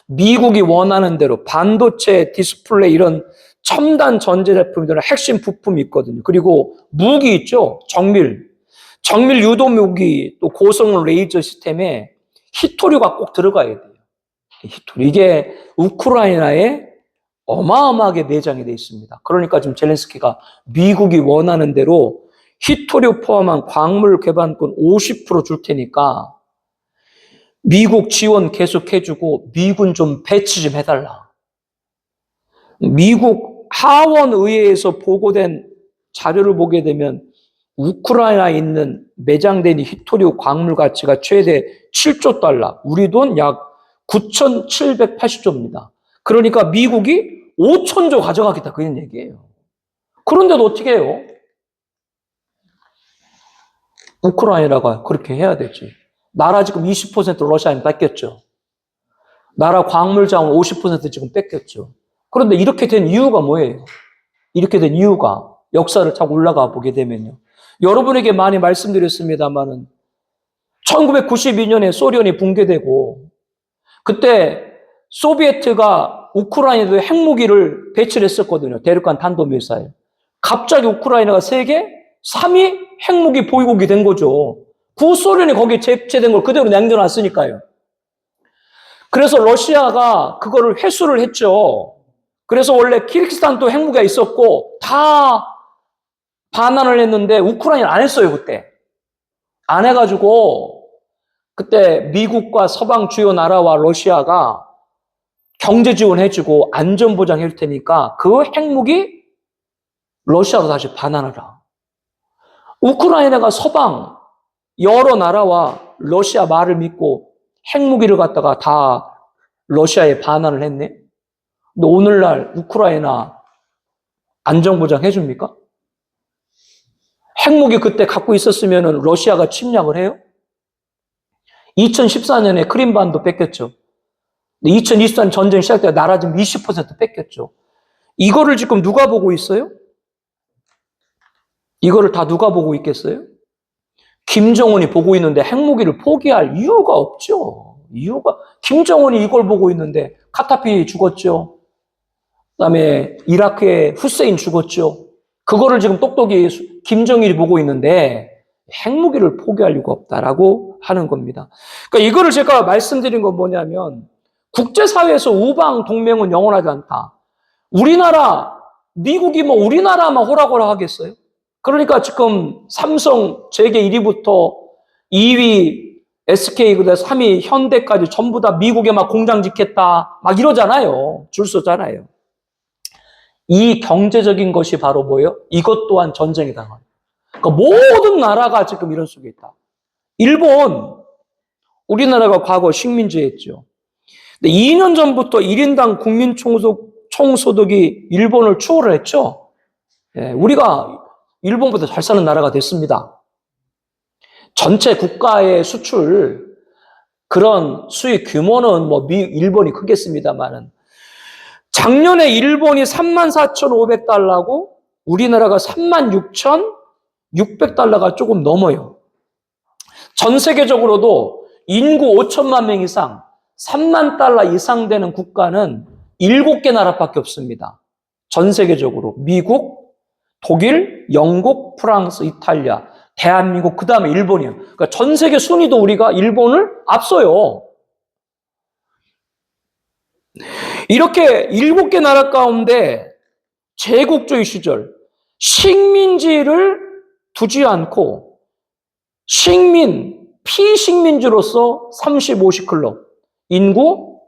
미국이 원하는 대로 반도체, 디스플레이 이런 첨단 전자제품들은 핵심 부품이 있거든요. 그리고 무기 있죠? 정밀 유도 무기, 또 고성능 레이저 시스템에 히토류가 꼭 들어가야 돼요. 히토류. 이게 우크라이나의 어마어마하게 내장이 돼 있습니다. 그러니까 지금 젤렌스키가 미국이 원하는 대로 히토류 포함한 광물 개발권 50% 줄 테니까 미국 지원 계속 해주고 미군 좀 배치 좀 해달라. 미국 하원 의회에서 보고된 자료를 보게 되면 우크라이나에 있는 매장된 히토류 광물 가치가 최대 7조 달러, 우리 돈 약 9,780조입니다. 그러니까 미국이 5천조 가져가겠다 그런 얘기예요. 그런데도 어떻게 해요? 우크라이나가 그렇게 해야 되지. 나라 지금 20% 러시아에 뺏겼죠. 나라 광물 자원 50% 지금 뺏겼죠. 그런데 이렇게 된 이유가 뭐예요? 이렇게 된 이유가 역사를 쫙 올라가 보게 되면요. 여러분에게 많이 말씀드렸습니다만은 1992년에 소련이 붕괴되고 그때 소비에트가 우크라이나에 핵무기를 배치를 했었거든요. 대륙간 탄도미사일. 갑자기 우크라이나가 세계 3위 핵무기 보유국이 된 거죠. 구소련이 거기에 제치된 걸 그대로 남겨놨으니까요. 그래서 러시아가 그거를 회수를 했죠. 그래서 원래 키르기스탄도 핵무기가 있었고 다 반환을 했는데 우크라이나는 안 했어요, 그때. 안 해가지고 그때 미국과 서방 주요 나라와 러시아가 경제 지원해주고 안전보장 해줄 테니까 그 핵무기 러시아가 다시 반환하라. 우크라이나가 서방 여러 나라와 러시아 말을 믿고 핵무기를 갖다가 다 러시아에 반환을 했네. 근데 오늘날 우크라이나 안전보장 해줍니까? 핵무기 그때 갖고 있었으면 러시아가 침략을 해요? 2014년에 크림반도 뺏겼죠. 2024년 전쟁 시작 때 나라 지금 20% 뺏겼죠. 이거를 지금 누가 보고 있어요? 이거를 다 누가 보고 있겠어요? 김정은이 보고 있는데 핵무기를 포기할 이유가 없죠. 김정은이 이걸 보고 있는데 카타피 죽었죠. 그다음에 이라크의 후세인 죽었죠. 그거를 지금 똑똑히 김정일이 보고 있는데 핵무기를 포기할 이유가 없다라고 하는 겁니다. 그러니까 이거를 제가 말씀드린 건 뭐냐면 국제사회에서 우방 동맹은 영원하지 않다. 우리나라, 미국이 뭐 우리나라만 호락호락 하겠어요? 그러니까 지금 삼성 재계 1위부터 2위 SK, 그다음 3위 현대까지 전부 다 미국에 막 공장 짓겠다 막 이러잖아요. 줄 서잖아요. 이 경제적인 것이 바로 뭐예요? 이것 또한 전쟁에 당한. 그러니까 모든 나라가 지금 이런 속에 있다. 일본, 우리나라가 과거 식민지였죠. 근데 2년 전부터 1인당 국민 총소득이 일본을 추월을 했죠. 예, 우리가 일본보다 잘 사는 나라가 됐습니다. 전체 국가의 수출, 그런 수익 규모는 뭐 일본이 크겠습니다만은 작년에 일본이 34,500달러고 우리나라가 36,600달러가 조금 넘어요. 전 세계적으로도 인구 5천만 명 이상, 3만 달러 이상 되는 국가는 7개 나라밖에 없습니다. 전 세계적으로 미국, 독일, 영국, 프랑스, 이탈리아, 대한민국, 그 다음에 일본이에요. 그러니까 전 세계 순위도 우리가 일본을 앞서요. 이렇게 7개 나라 가운데 제국주의 시절 식민지를 두지 않고 피식민지로서 35시클럽, 인구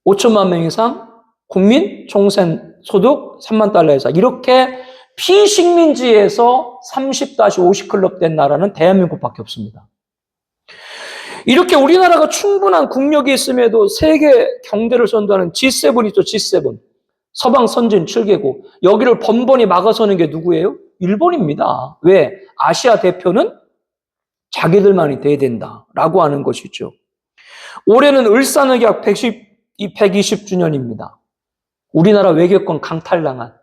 5천만 명 이상, 국민 총소득 3만 달러 이상, 이렇게 피식민지에서 30-50클럽 된 나라는 대한민국밖에 없습니다. 이렇게 우리나라가 충분한 국력이 있음에도 세계 경제를 선도하는 G7 있죠, G7. 서방 선진 7개국. 여기를 번번이 막아서는 게 누구예요? 일본입니다. 왜? 아시아 대표는 자기들만이 돼야 된다라고 하는 것이죠. 올해는 을사늑약 120주년입니다. 우리나라 외교권 강탈당한.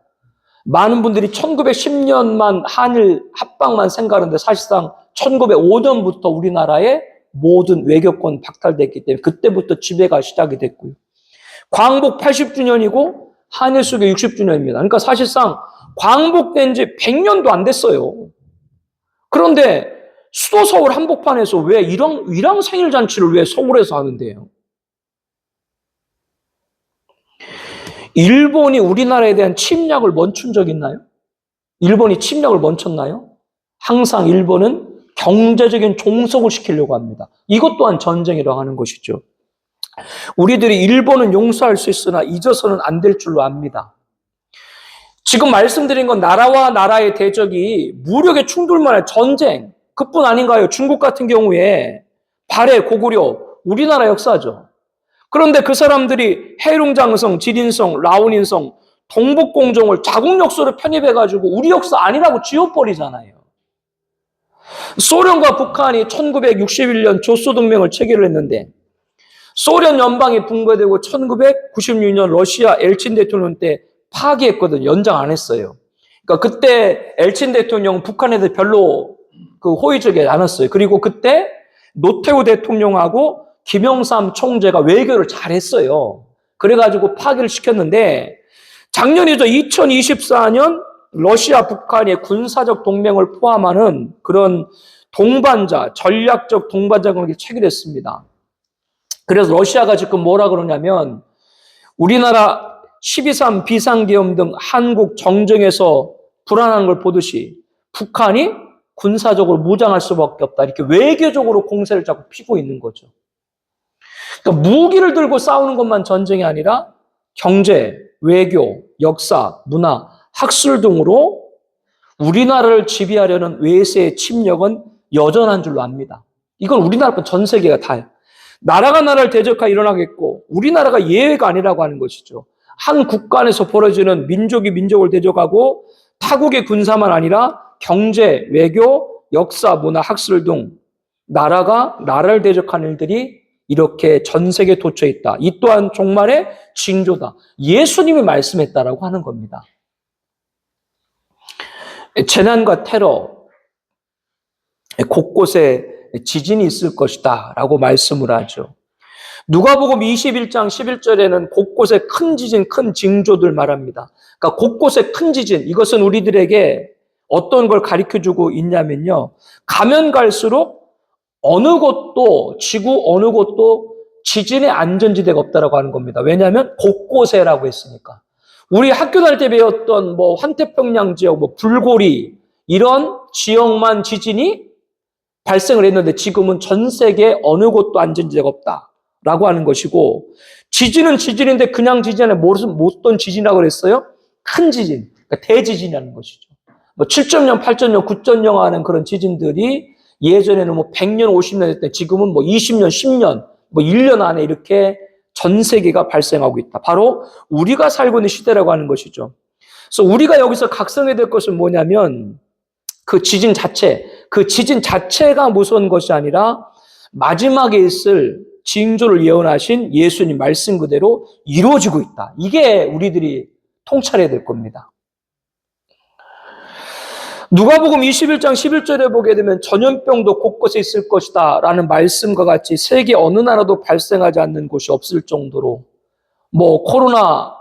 많은 분들이 1910년만 한일 합방만 생각하는데 사실상 1905년부터 우리나라의 모든 외교권 박탈됐기 때문에 그때부터 지배가 시작이 됐고요. 광복 80주년이고 한일 수교 60주년입니다. 그러니까 사실상 광복된 지 100년도 안 됐어요. 그런데 수도 서울 한복판에서 왜 위랑 생일 잔치를 왜 서울에서 하는데요? 일본이 우리나라에 대한 침략을 멈춘 적 있나요? 일본이 침략을 멈췄나요? 항상 일본은 경제적인 종속을 시키려고 합니다. 이것 또한 전쟁이라고 하는 것이죠. 우리들이 일본은 용서할 수 있으나 잊어서는 안 될 줄로 압니다. 지금 말씀드린 건 나라와 나라의 대적이 무력의 충돌만의 전쟁, 그뿐 아닌가요? 중국 같은 경우에 발해 고구려, 우리나라 역사죠. 그런데 그 사람들이 해룡장성, 지린성, 라오닌성, 동북공정을 자국 역사로 편입해가지고 우리 역사 아니라고 지워버리잖아요. 소련과 북한이 1961년 조소동맹을 체결을 했는데 소련 연방이 붕괴되고 1996년 러시아 엘친 대통령 때 파기했거든요. 연장 안 했어요. 그러니까 그때 엘친 대통령 북한에 대해 별로 호의적이지 않았어요. 그리고 그때 노태우 대통령하고 김영삼 총재가 외교를 잘했어요. 그래가지고 파기를 시켰는데 작년이죠. 2024년 러시아 북한의 군사적 동맹을 포함하는 그런 동반자, 전략적 동반자 관계를 체결했습니다. 그래서 러시아가 지금 뭐라 그러냐면 우리나라 12.3 비상계엄 등 한국 정정에서 불안한 걸 보듯이 북한이 군사적으로 무장할 수밖에 없다. 이렇게 외교적으로 공세를 자꾸 피고 있는 거죠. 그러니까 무기를 들고 싸우는 것만 전쟁이 아니라 경제, 외교, 역사, 문화, 학술 등으로 우리나라를 지배하려는 외세의 침략은 여전한 줄로 압니다. 이건 우리나라뿐 전 세계가 다요. 나라가 나라를 대적하여 일어나겠고 우리나라가 예외가 아니라고 하는 것이죠. 한 국가 안에서 벌어지는 민족이 민족을 대적하고 타국의 군사만 아니라 경제, 외교, 역사, 문화, 학술 등 나라가 나라를 대적하는 일들이 이렇게 전 세계에 도처에 있다. 이 또한 종말의 징조다. 예수님이 말씀했다라고 하는 겁니다. 재난과 테러, 곳곳에 지진이 있을 것이다 라고 말씀을 하죠. 누가복음 21장 11절에는 곳곳에 큰 지진, 큰 징조들 말합니다. 그러니까 곳곳에 큰 지진, 이것은 우리들에게 어떤 걸 가르쳐주고 있냐면요. 가면 갈수록 어느 곳도, 지구 어느 곳도 지진의 안전지대가 없다라고 하는 겁니다. 왜냐하면 곳곳에라고 했으니까. 우리 학교 다닐 때 배웠던 환태평양 지역, 불고리, 이런 지역만 지진이 발생을 했는데 지금은 전 세계 어느 곳도 안전지대가 없다라고 하는 것이고, 지진은 지진인데 그냥 지진이 아니라 무슨 어떤 지진이라고 그랬어요? 큰 지진, 그러니까 대지진이라는 것이죠. 7.0, 8.0, 9.0 하는 그런 지진들이 예전에는 100년, 50년 했대. 지금은 20년, 10년, 1년 안에 이렇게 전 세계가 발생하고 있다. 바로 우리가 살고 있는 시대라고 하는 것이죠. 그래서 우리가 여기서 각성해야 될 것은 뭐냐면 그 지진 자체가 무서운 것이 아니라 마지막에 있을 징조를 예언하신 예수님 말씀 그대로 이루어지고 있다. 이게 우리들이 통찰해야 될 겁니다. 누가복음 21장 11절에 보게 되면 전염병도 곳곳에 있을 것이다 라는 말씀과 같이 세계 어느 나라도 발생하지 않는 곳이 없을 정도로 코로나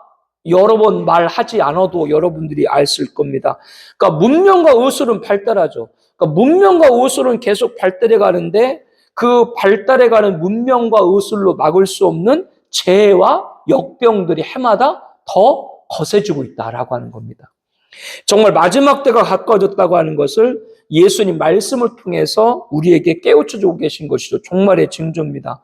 여러 번 말하지 않아도 여러분들이 아실 겁니다. 그러니까 문명과 의술은 발달하죠. 그러니까 문명과 의술은 계속 발달해 가는데 그 발달해 가는 문명과 의술로 막을 수 없는 재해와 역병들이 해마다 더 거세지고 있다라고 하는 겁니다. 정말 마지막 때가 가까워졌다고 하는 것을 예수님 말씀을 통해서 우리에게 깨우쳐주고 계신 것이죠. 종말의 징조입니다.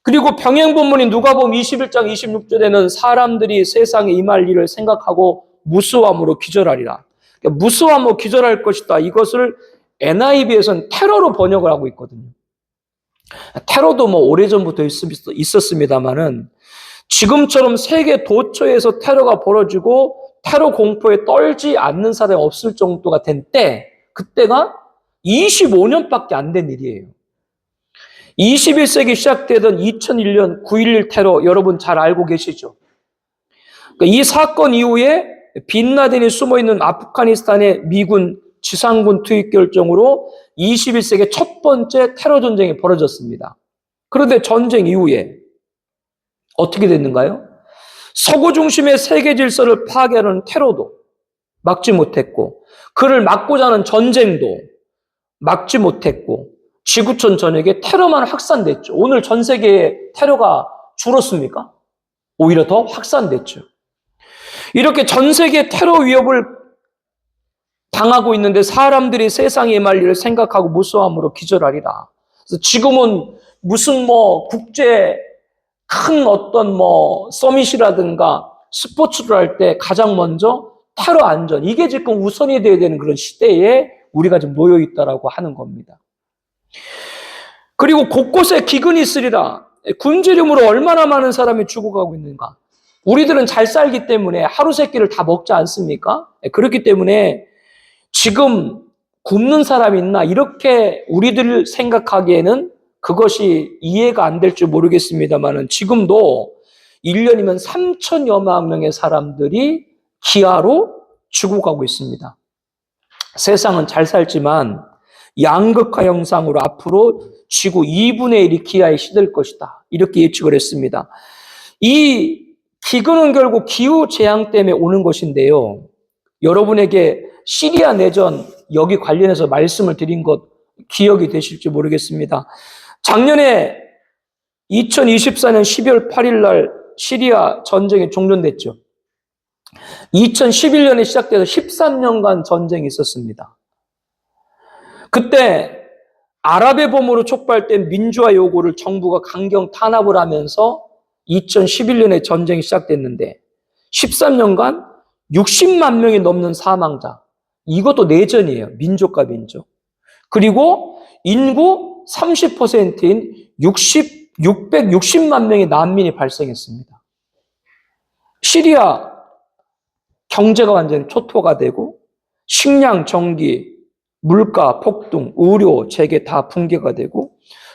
그리고 병행 본문인 누가복음 21장 26절에는 사람들이 세상에 임할 일을 생각하고 무수함으로 기절하리라. 그러니까 무수함으로 기절할 것이다. 이것을 NIV에서는 테러로 번역을 하고 있거든요. 테러도 오래전부터 있었습니다만은 지금처럼 세계 도처에서 테러가 벌어지고 테러 공포에 떨지 않는 사람이 없을 정도가 된 그때가 25년밖에 안 된 일이에요. 21세기 시작되던 2001년 9.11 테러 여러분 잘 알고 계시죠? 이 사건 이후에 빈라덴이 숨어있는 아프가니스탄의 미군 지상군 투입 결정으로 21세기 첫 번째 테러 전쟁이 벌어졌습니다. 그런데 전쟁 이후에 어떻게 됐는가요? 서구 중심의 세계 질서를 파괴하는 테러도 막지 못했고, 그를 막고자 하는 전쟁도 막지 못했고, 지구촌 전역에 테러만 확산됐죠. 오늘 전 세계에 테러가 줄었습니까? 오히려 더 확산됐죠. 이렇게 전 세계 테러 위협을 당하고 있는데 사람들이 세상에 말 일을 생각하고 무서워함으로 기절하리라. 그래서 지금은 무슨 국제 큰 어떤 서밋이라든가 스포츠를 할 때 가장 먼저 테러 안전, 이게 지금 우선이 돼야 되는 그런 시대에 우리가 지금 놓여 있다라고 하는 겁니다. 그리고 곳곳에 기근이 있으리라. 굶주림으로 얼마나 많은 사람이 죽어가고 있는가. 우리들은 잘 살기 때문에 하루 세 끼를 다 먹지 않습니까? 그렇기 때문에 지금 굶는 사람이 있나 이렇게 우리들 생각하기에는 그것이 이해가 안 될지 모르겠습니다만 지금도 1년이면 3천여만 명의 사람들이 기아로 죽어가고 있습니다. 세상은 잘 살지만 양극화 형상으로 앞으로 지구 2분의 1이 기아에 시들 것이다. 이렇게 예측을 했습니다. 이 기근은 결국 기후재앙 때문에 오는 것인데요. 여러분에게 시리아 내전 여기 관련해서 말씀을 드린 것 기억이 되실지 모르겠습니다. 작년에 2024년 12월 8일 날 시리아 전쟁이 종전됐죠. 2011년에 시작돼서 13년간 전쟁이 있었습니다. 그때 아랍의 봄으로 촉발된 민주화 요구를 정부가 강경 탄압을 하면서 2011년에 전쟁이 시작됐는데 13년간 60만 명이 넘는 사망자. 이것도 내전이에요. 민족과 민족. 그리고 인구 30%인 660만 명의 난민이 발생했습니다. 시리아 경제가 완전히 초토화가 되고 식량, 전기, 물가 폭등, 의료, 재계 다 붕괴가 되고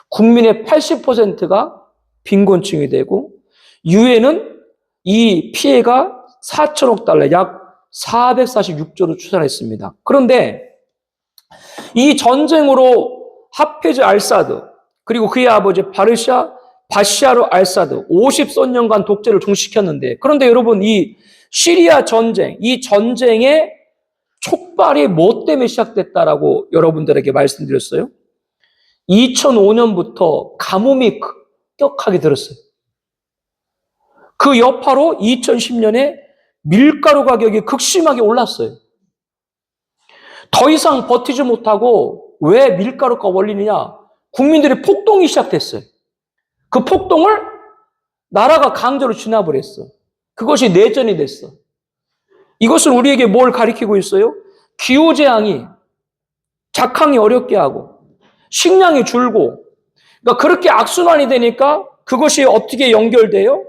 국민의 80%가 빈곤층이 되고 유엔은 이 피해가 4천억 달러, 약 446조로 추산했습니다. 그런데 이 전쟁으로 하페즈 알사드 그리고 그의 아버지 바샤르 알사드 50선년간 독재를 종식했는데 그런데 여러분 이 시리아 전쟁, 이 전쟁의 촉발이 뭐 때문에 시작됐다라고 여러분들에게 말씀드렸어요? 2005년부터 가뭄이 급격하게 들었어요. 그 여파로 2010년에 밀가루 가격이 극심하게 올랐어요. 더 이상 버티지 못하고 왜 밀가루가 올리느냐? 국민들의 폭동이 시작됐어요. 그 폭동을 나라가 강제로 진압을 했어. 그것이 내전이 됐어. 이것은 우리에게 뭘 가리키고 있어요? 기후재앙이 작황이 어렵게 하고 식량이 줄고 그러니까 그렇게 악순환이 되니까 그것이 어떻게 연결돼요?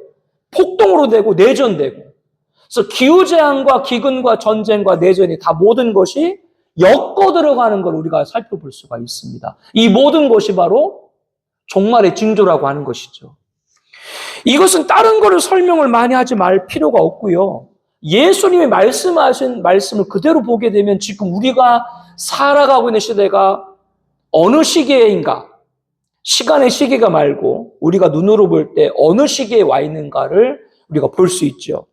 폭동으로 되고 내전되고 그래서 기후재앙과 기근과 전쟁과 내전이 다 모든 것이 엮어 들어가는 걸 우리가 살펴볼 수가 있습니다. 이 모든 것이 바로 종말의 징조라고 하는 것이죠. 이것은 다른 거를 설명을 많이 하지 말 필요가 없고요. 예수님이 말씀하신 말씀을 그대로 보게 되면 지금 우리가 살아가고 있는 시대가 어느 시기인가, 시간의 시기가 말고 우리가 눈으로 볼 때 어느 시기에 와 있는가를 우리가 볼 수 있죠.